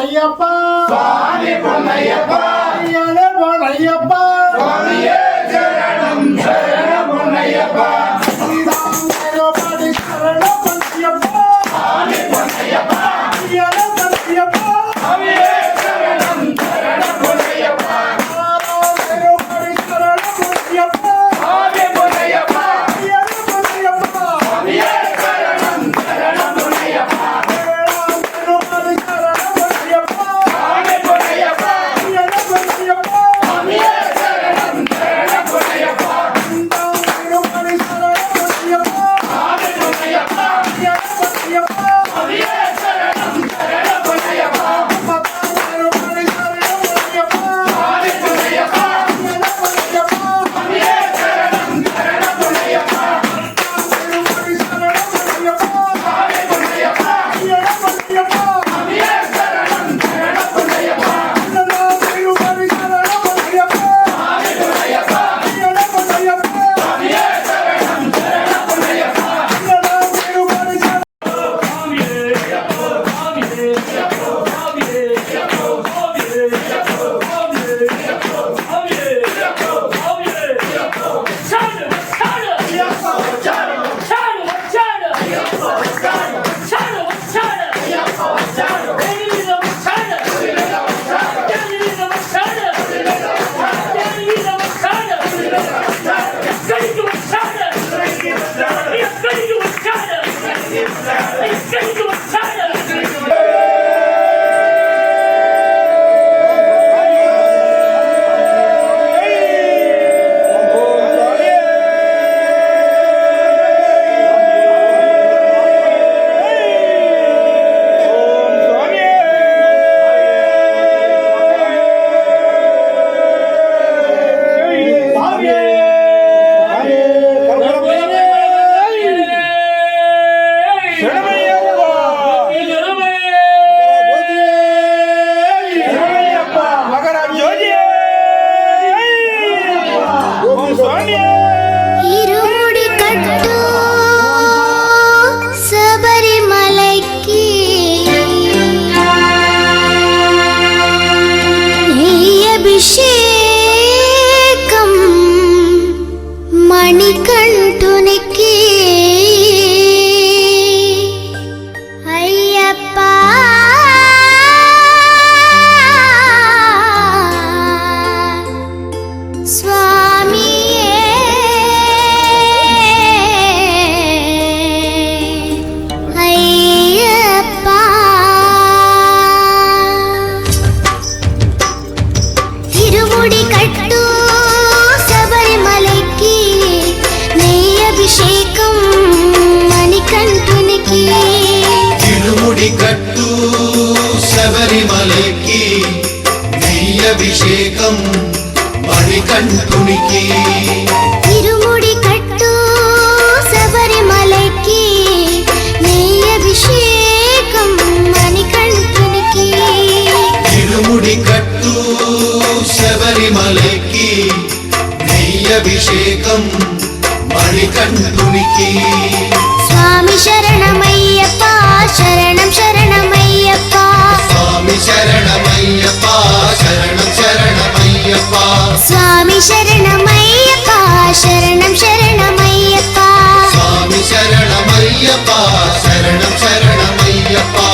பொன்னையப்பா சுவாமி பொன்னையப்பா ஐயனே பொன்னையப்பா சுவாமியே சரணம் சரணம் பொன்னையப்பா சரணம் பொன்னையப்பா சுவாமி பொன்னையப்பா ஐயனே பொன்னையப்பா சுவாமியே சரணம் சரணம் பொன்னையப்பா சரணம் பொன்னையப்பா சுவாமி பொன்னையப்பா ஐயனே பொன்னையப்பா சுவாமியே சரணம் சரணம் பொன்னையப்பா அபிஷேகம் மணிகண்டனுக்கு இருமுடி கட்டு சபரிமலைக்கு நெய் அபிஷேகம் மணிகண்டனுக்கு இருமுடி கட்டு சபரிமலைக்கு நெய் அபிஷேகம் மணிகண்டனுக்கு சுவாமி சரணமையப்பா சரணம் சரணமையப்பா சுவாமி சரணமையப்பா சரணம் சரணமையப்பா சுவாமி சரணமையப்பா சரணம் சரணமையப்பா சுவாமி சரணமையப்பா சரணம் சரணமையப்பா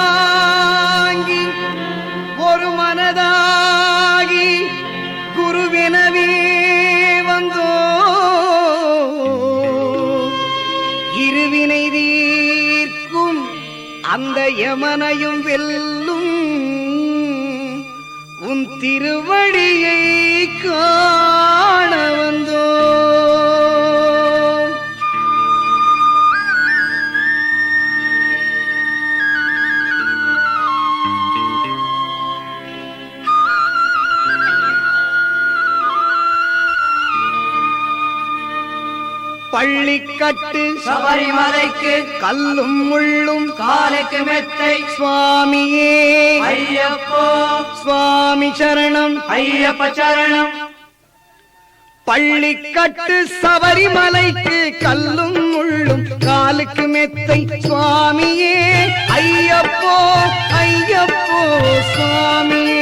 இருமுடிதாங்கி ஒரு மனதாகி குருவினவே வந்தோ இருவினை தீர்க்கும் அந்த யமனையும் வெல்லும் உன் திருவடியை காண வந்தோ பள்ளிக்கட்டு சபரிமலைக்கு கல்லும் முள்ளும் காலை காலுக்கு மெத்தை சுவாமியே ஐயப்போ சுவாமி சரணம் ஐயப்ப சரணம். பள்ளிக்கட்டு சபரிமலைக்கு கல்லும் முள்ளும் காலுக்கு மெத்தை சுவாமியே ஐயப்போ ஐயப்போ சுவாமியே.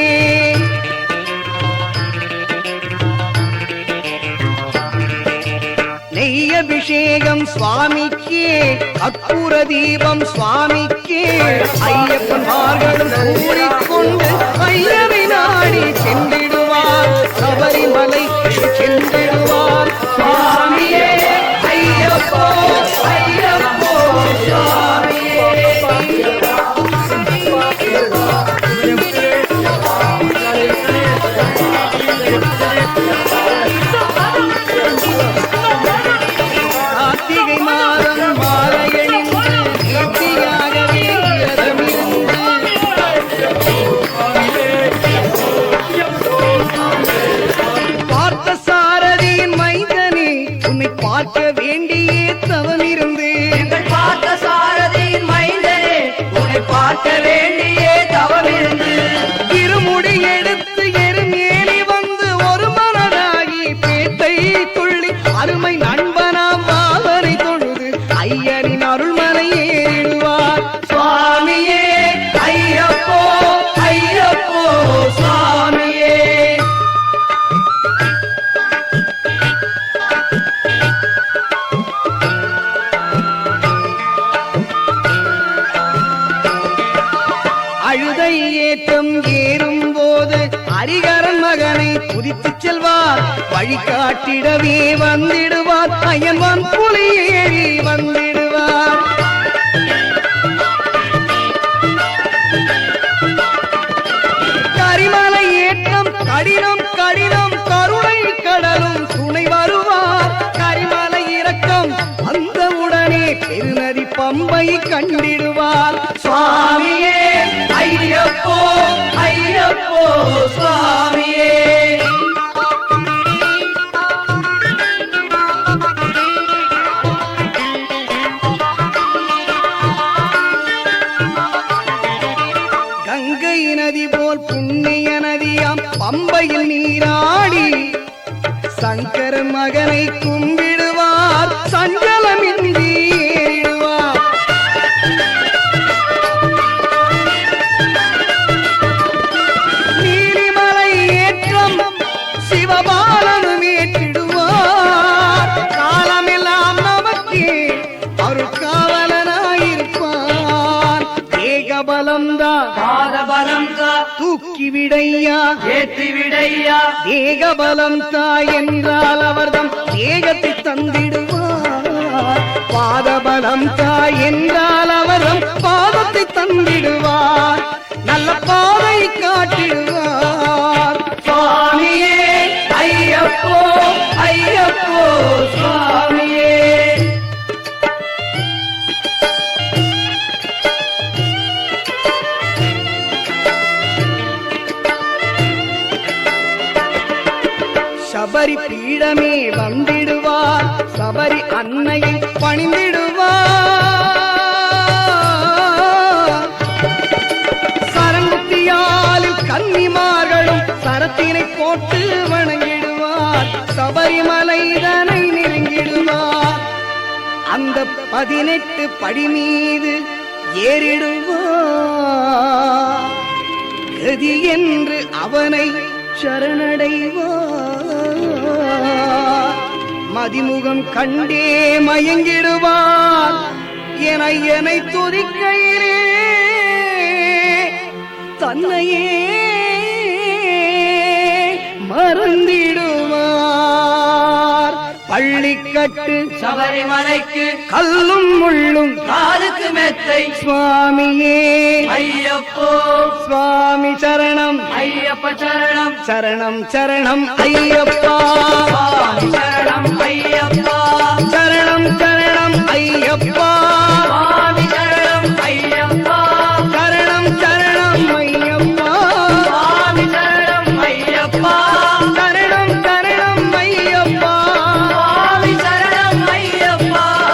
நெய்யபிஷேகம் சுவாமிக்கே அற்புத தீபம் சுவாமிக்கே ஐயப்பன்மார்களும் கூறிக்கொண்டு ஐயவை நாடி சென்றிடுவார் சபரிமலை சென்றிடுவார் சுவாமியே ஐயப்போ ஐயப்போ சுவாமியே. கார்த்திகை மாதம் மாலையணிந்து நேர்த்தியாகவே விரதமிருந்து பார்த்த சாரதியின் மைந்தனே உன்னை பார்க்க வேண்டியே தவமிருந்து பார்த்த சாரதியின் மைந்தனே உன்னை பார்க்க வேண்டியே தவமிருந்து இருமுடி எடுத்து எருமேலி வந்து ஒரு மனதாகி பேட்டை துள்ளி அருமை நண்பனாம் பாவனை தொழுது ஐயனின் அருள்மலை ஏறிடுவார் சுவாமியே ஐயப்போ ஐயப்போ சுவாமியே. அழுதை ஏற்றம் ஏறும் போது ஹரிகரன் மகனை குதித்துச் செல்வார் வழிகாட்டிடவே வந்திடுவார் அயன்வான் புலி ஏறி வந்திடுவார். கரிமலை ஏற்றம் கடினம் கடினம் கருணை கடலும் துணை வருவார். கரிமலை இறக்கம் வந்தவுடனே பெருநதி பம்பை கண்டிடுவார் சுவாமியே ஐயப்போ ஐயப்போ சுவாமியே. கங்கை நதி போல் புண்ணிய நதியாம் பம்பையில் நீராடி சங்கரன் மகனை கும்பிடுவார் சஞ்சலமின்றி ஏறிடுவார். நீலிமலை ஏற்றம் சிவபாலனும் ஏற்றிடுவார். காலமெல்லாம் நமக்கே அருட்காவலனாயிருப்பார். தேகபலம்தான் பாதபலம்தா தூக்கி விடையா ஏற்றி விடையா. தேகபலம் தாய் என்றால் அவர்தம் தேகத்தை தந்திடுவார். பாதபலம் தாய் என்றால் அவர்தம் பாதத்தை தந்திடுவார். நல்ல பாதை காட்டிடுவார் சுவாமியே ஐயப்போ ஐயப்போ சுவாமியே. சபரி பீடமே வந்திடுவார் சபரி அன்னையை பணிந்திடுவார். சரங்குத்தியாலில் கன்னிமார்களும் சரத்தினை போட்டு வணங்கிடுவார். சபரிமலைதனை நெருங்கிடுவார். அந்த 18 படி மீது ஏறிடுவார். கதி என்று அவனை சரணடைவார். மதிமுகம் கண்டே மயங்கிடுவார். என்னை துதிக்கையிலே தன்னையே மறந்திடுவார். பள்ளிக்கட்டு சபரிமலைக்கு கல்லும் முள்ளும் காலுக்கு மெத்தை சுவாமியே ஐயப்போ சுவாமி சரணம் ஐயப்ப சரணம் சரணம் சரணம் ஐயப்பா சுவாமி சரணம் ஐயப்பா.